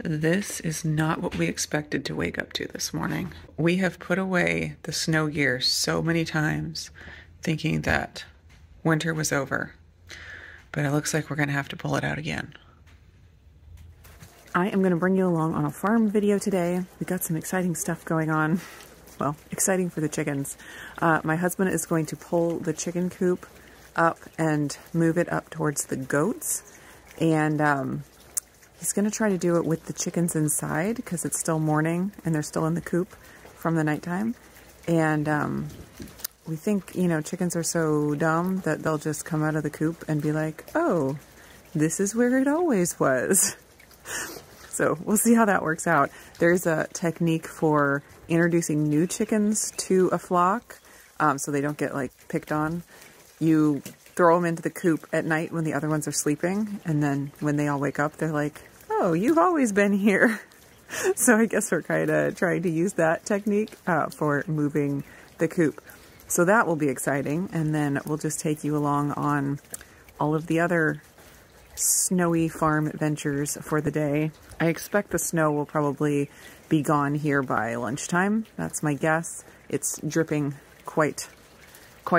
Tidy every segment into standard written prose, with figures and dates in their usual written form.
This is not what we expected to wake up to this morning. We have put away the snow gear so many times, thinking that winter was over, but it looks like we're gonna have to pull it out again. I am gonna bring you along on a farm video today. We got some exciting stuff going on. Well, exciting for the chickens. My husband is going to pull the chicken coop up and move it up towards the goats, and he's going to try to do it with the chickens inside because it's still morning and they're still in the coop from the nighttime. And we think, you know, chickens are so dumb that they'll just come out of the coop and be like, oh, this is where it always was. So we'll see how that works out. There's a technique for introducing new chickens to a flock so they don't get like picked on. You throw them into the coop at night when the other ones are sleeping, and then when they all wake up, they're like, oh, you've always been here. So I guess we're kind of trying to use that technique for moving the coop. So that will be exciting, and then we'll just take you along on all of the other snowy farm adventures for the day. I expect the snow will probably be gone here by lunchtime. That's my guess. It's dripping quite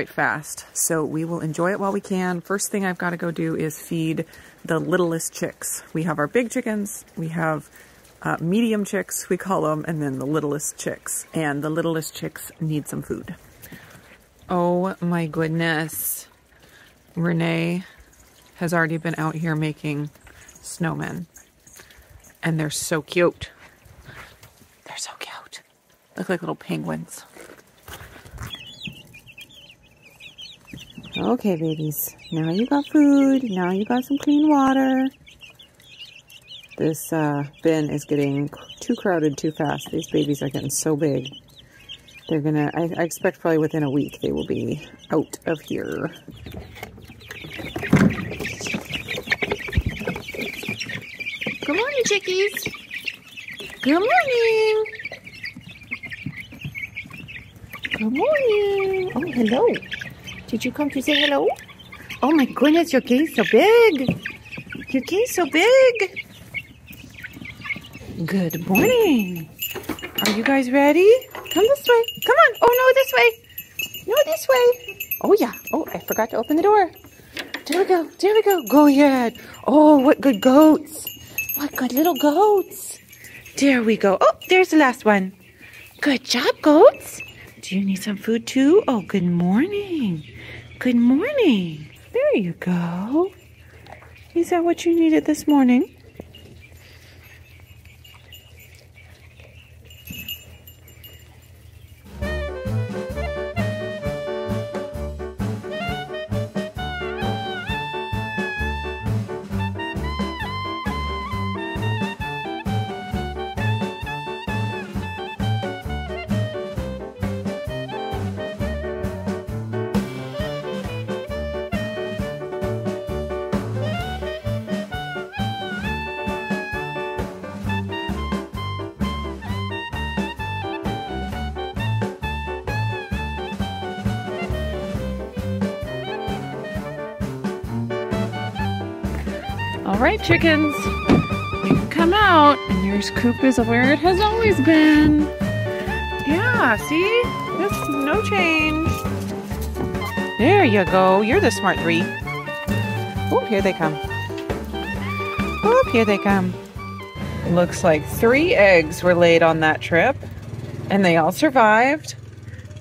fast, so we will enjoy it while we can. First thing I've got to go do is feed the littlest chicks. We have our big chickens, we have medium chicks, we call them, and then the littlest chicks. And the littlest chicks need some food. Oh my goodness. Renee has already been out here making snowmen. And they're so cute. They're so cute. Look like little penguins. Okay, babies. Now you got food. Now you got some clean water. This bin is getting too crowded too fast. These babies are getting so big. They're gonna, I expect probably within a week they will be out of here. Good morning, chickies. Good morning. Good morning. Oh, hello. Did you come to say hello? Oh my goodness, your cage so big. Your cage so big. Good morning. Are you guys ready? Come this way. Come on. Oh no, this way. No, this way. Oh yeah. Oh, I forgot to open the door. There we go. There we go. Go ahead. Oh, what good goats. What good little goats. There we go. Oh, there's the last one. Good job, goats. Do you need some food too? Oh, good morning. Good morning. There you go. Is that what you needed this morning? All right, chickens, you can come out, and your coop is where it has always been. Yeah, see? There's no change. There you go. You're the smart three. Oh, here they come. Oh, here they come. Looks like 3 eggs were laid on that trip, and they all survived.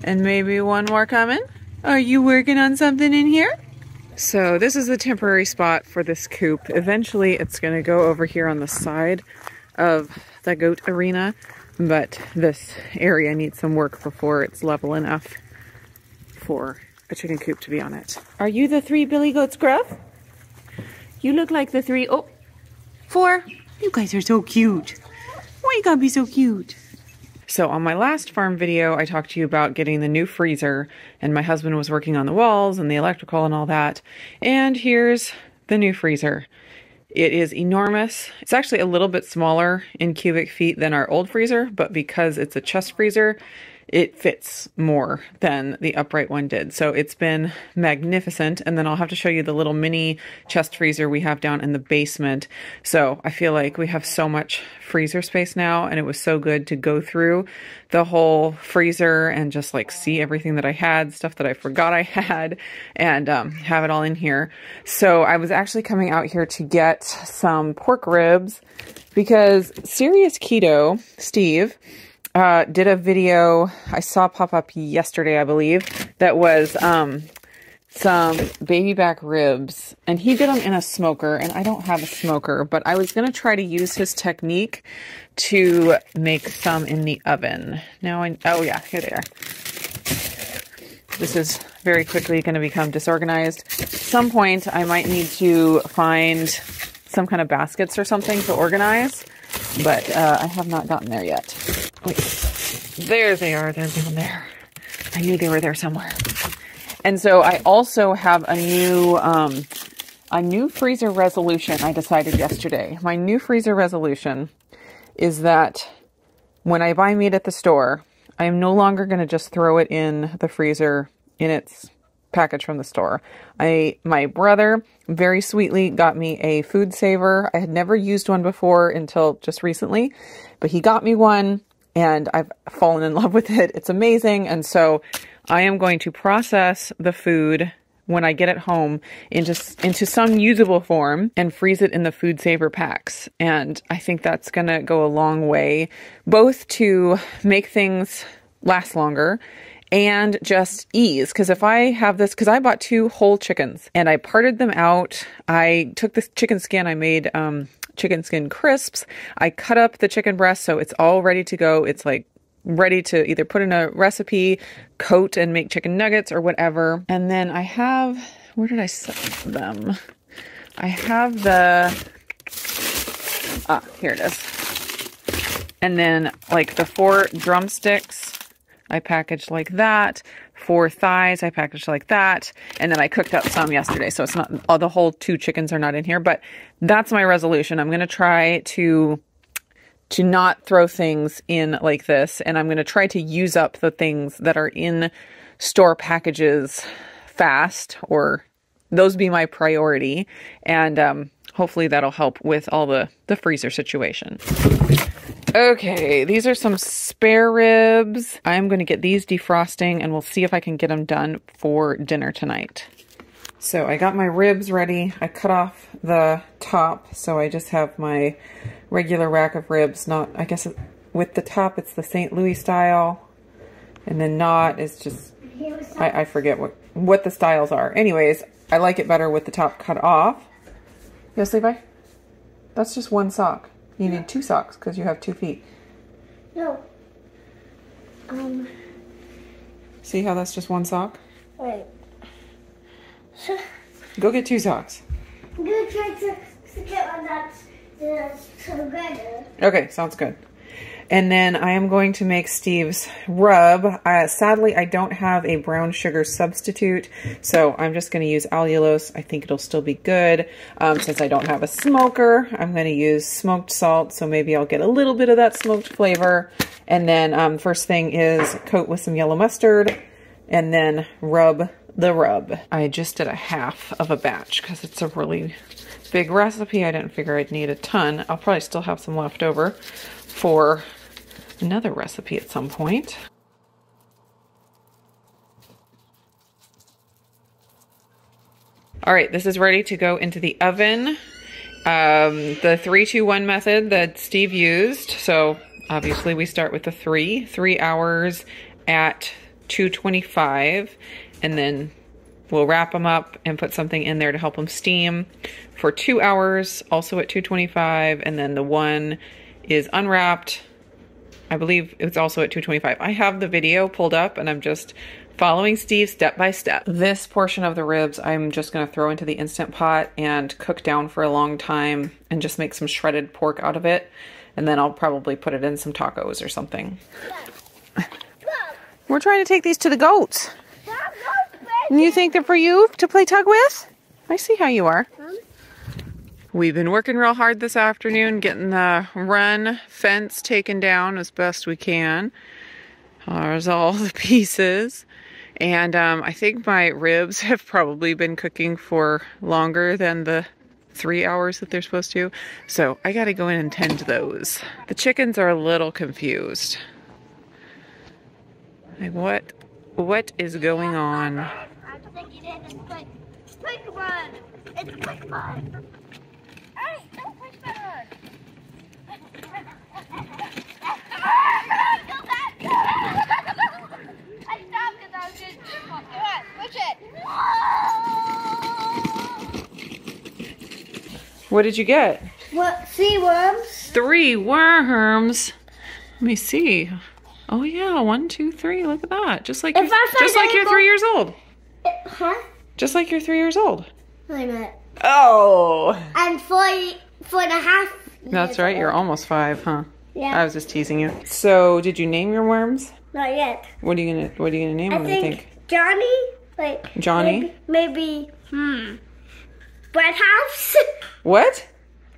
And maybe 1 more coming. Are you working on something in here? So this is the temporary spot for this coop. Eventually it's going to go over here on the side of the goat arena, but this area needs some work before it's level enough for a chicken coop to be on it. Are you the 3 billy goats, Gruff? You look like the 3, oh, 4. You guys are so cute. Why you gotta be so cute? So on my last farm video, I talked to you about getting the new freezer, and my husband was working on the walls and the electrical and all that. And here's the new freezer. It is enormous. It's actually a little bit smaller in cubic feet than our old freezer, but because it's a chest freezer, it fits more than the upright one did. So it's been magnificent. And then I'll have to show you the little mini chest freezer we have down in the basement. So I feel like we have so much freezer space now, and it was so good to go through the whole freezer and just like see everything that I had, stuff that I forgot I had, and have it all in here. So I was actually coming out here to get some pork ribs because Serious Keto, Steve, did a video I saw pop up yesterday, I believe, that was some baby back ribs, and he did them in a smoker, and I don't have a smoker, but I was going to try to use his technique to make some in the oven. Now, oh yeah, here they are. This is very quickly going to become disorganized. At some point, I might need to find some kind of baskets or something to organize, but I have not gotten there yet. Wait, there they are. They're down there. I knew they were there somewhere. And so I also have a new freezer resolution I decided yesterday. My new freezer resolution is that when I buy meat at the store, I am no longer going to just throw it in the freezer in its package from the store. My brother very sweetly got me a food saver. I had never used one before until just recently, but he got me one and I've fallen in love with it. It's amazing. And so I am going to process the food when I get it home into some usable form and freeze it in the food saver packs. And I think that's going to go a long way, both to make things last longer and just ease. Because if I have this, because I bought 2 whole chickens and I parted them out. I took this chicken skin, I made chicken skin crisps. I cut up the chicken breast so it's all ready to go. It's like ready to either put in a recipe, coat and make chicken nuggets or whatever. And then I have, where did I set them? I have here it is. And then like the 4 drumsticks, I packaged like that. 4 thighs, I packaged like that. And then I cooked up some yesterday. So it's not, all the whole 2 chickens are not in here, but that's my resolution. I'm going to try to not throw things in like this. And I'm going to try to use up the things that are in store packages fast, or those be my priority. And hopefully that'll help with all the freezer situation. Okay, these are some spare ribs. I'm going to get these defrosting and we'll see if I can get them done for dinner tonight. So I got my ribs ready. I cut off the top, so I just have my regular rack of ribs. Not, I guess with the top it's the St. Louis style, and then not is just, I forget what the styles are. Anyways, I like it better with the top cut off. Yes, Levi? That's just 1 sock. You need 2 socks because you have 2 feet. No. See how that's just 1 sock? Wait. Go get 2 socks. I'm gonna try to get one that's together. Okay, sounds good. And then I am going to make Steve's rub. Sadly, I don't have a brown sugar substitute, so I'm just going to use allulose. I think it'll still be good. Since I don't have a smoker, I'm going to use smoked salt, so maybe I'll get a little bit of that smoked flavor. And then first thing is coat with some yellow mustard, and then rub the rub. I just did a half of a batch because it's a really big recipe. I didn't figure I'd need a ton. I'll probably still have some left over for another recipe at some point. All right, this is ready to go into the oven. The 3-2-1 method that Steve used. So obviously we start with the 3 hours at 225, and then we'll wrap them up and put something in there to help them steam for 2 hours, also at 225, and then the 1 is unwrapped. I believe it's also at 225. I have the video pulled up and I'm just following Steve step by step. This portion of the ribs I'm just going to throw into the Instant Pot and cook down for a long time and just make some shredded pork out of it. And then I'll probably put it in some tacos or something. We're trying to take these to the goats. And you think they're for you to play tug with? I see how you are. We've been working real hard this afternoon, getting the run fence taken down as best we can. There's all the pieces. And I think my ribs have probably been cooking for longer than the 3 hours that they're supposed to. So I gotta go in and tend to those. The chickens are a little confused. Like what is going on? I'm thinking it's quick run. It's a quick run. Hey, don't push that run. Go back. I stopped because I was just go ahead, push it. What did you get? What? 3 worms? 3 worms. Let me see. Oh yeah, 1, 2, 3. Look at that. Just like you're 3 years old. Huh? Just like you're 3 years old. Wait a minute. Oh. I'm 4.5. That's right. You're almost 5, huh? Yeah. I was just teasing you. So, did you name your worms? Not yet. What are you gonna name them? I think Johnny. Like Johnny. Maybe. Bread house. What?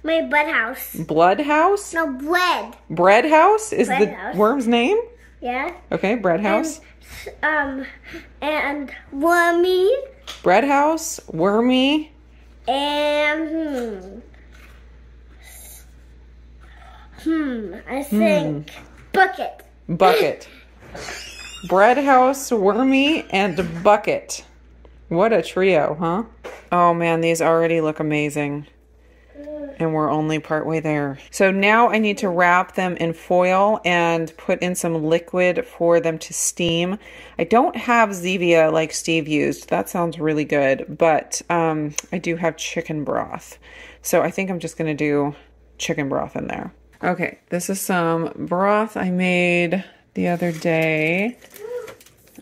Maybe bread house. Blood house? No, bread. Bread house is Bread the house. worm's name? Yeah. Okay, bread house. And wormy. Bread house, wormy. And I think bucket. Bucket. Bread house, wormy, and bucket. What a trio, huh? Oh man, these already look amazing. And we're only partway there. So now I need to wrap them in foil and put in some liquid for them to steam. I don't have Zevia like Steve used. That sounds really good, but I do have chicken broth. So I think I'm just gonna do chicken broth in there. Okay, this is some broth I made the other day.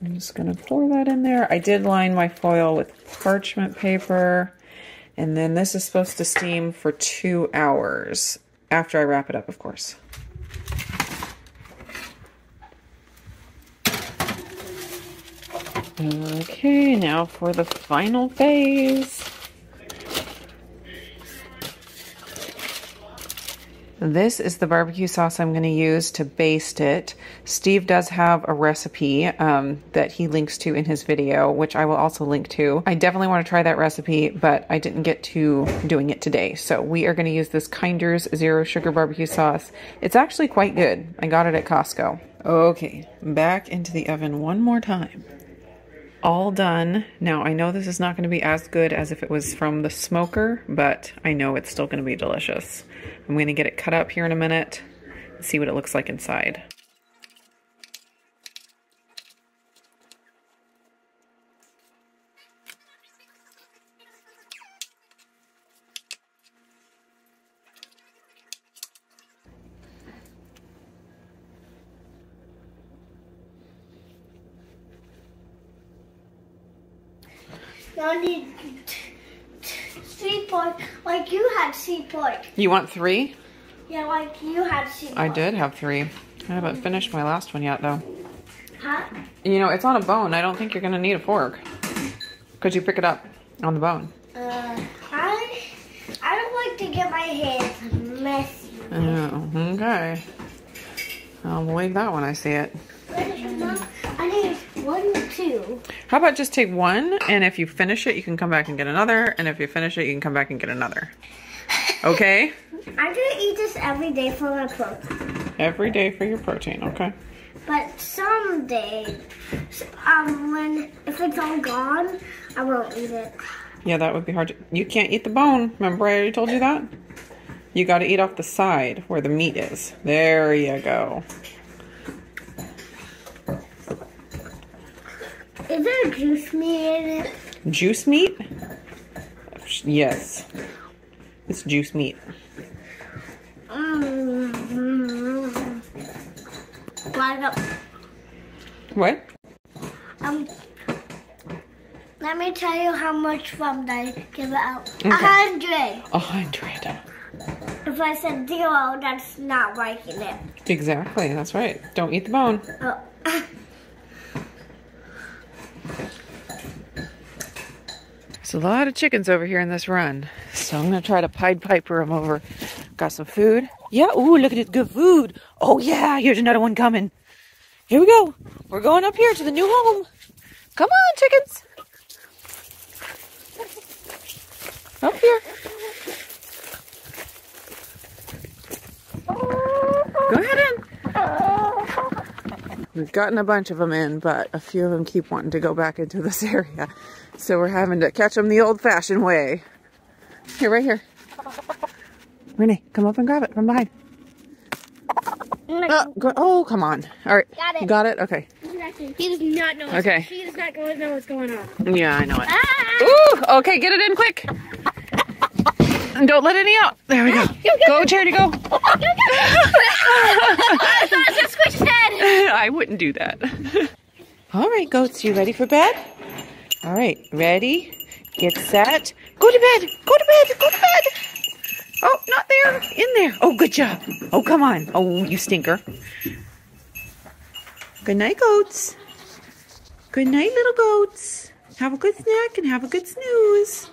I'm just gonna pour that in there. I did line my foil with parchment paper. And then this is supposed to steam for 2 hours. After I wrap it up, of course. Okay, now for the final phase. This is the barbecue sauce I'm going to use to baste it. Steve does have a recipe that he links to in his video, which I will also link to. I definitely want to try that recipe, but I didn't get to doing it today. So we are going to use this Kinder's Zero Sugar Barbecue Sauce. It's actually quite good. I got it at Costco. Okay, back into the oven one more time. All done. Now I know this is not going to be as good as if it was from the smoker, but I know it's still going to be delicious. I'm going to get it cut up here in a minute and see what it looks like inside. I need 3 pork, like you had 3 pork. You want 3? Yeah, like you had 3 pork. I did have 3. I haven't finished my last one yet, though. Huh? You know, it's on a bone. I don't think you're going to need a fork. Could you pick it up on the bone? I don't like to get my hands messy. Oh, okay. I'll believe that when I see it. I need 1, 2. How about just take 1, and if you finish it, you can come back and get another, and if you finish it, you can come back and get another. Okay? I'm gonna eat this every day for my protein. Every day for your protein, okay? But someday, if it's all gone, I won't eat it. Yeah, that would be hard to... You can't eat the bone. Remember I already told you that? You got to eat off the side where the meat is. There you go. Is there juice meat in it? Juice meat? Yes. It's juice meat. What? Let me tell you how much from I give it out. Okay. 100. 100. If I said 0, that's not liking it. Exactly, that's right. Don't eat the bone. Oh. There's a lot of chickens over here in this run, so I'm gonna try to Pied Piper them over. Got some food. Yeah, ooh, look at this good food. Oh yeah, here's another one coming. Here we go. We're going up here to the new home. Come on, chickens. Up here. Go ahead in. We've gotten a bunch of them in, but a few of them keep wanting to go back into this area. So we're having to catch them the old-fashioned way. Here, right here. Renee, come up and grab it from behind. Oh, come on. All right. Got it. You got it? Okay. He does not know. Okay. He does not know what's going on. Yeah, I know it. Ah! Ooh, okay, get it in quick. And don't let any out. There we go. Go, Charity, go. I thought it was squish his head. I wouldn't do that. All right, goats, you ready for bed? All right, ready, get set, go to bed, go to bed, go to bed. Oh, not there, in there. Oh, good job. Oh, come on. Oh, you stinker. Good night, goats. Good night, little goats. Have a good snack and have a good snooze.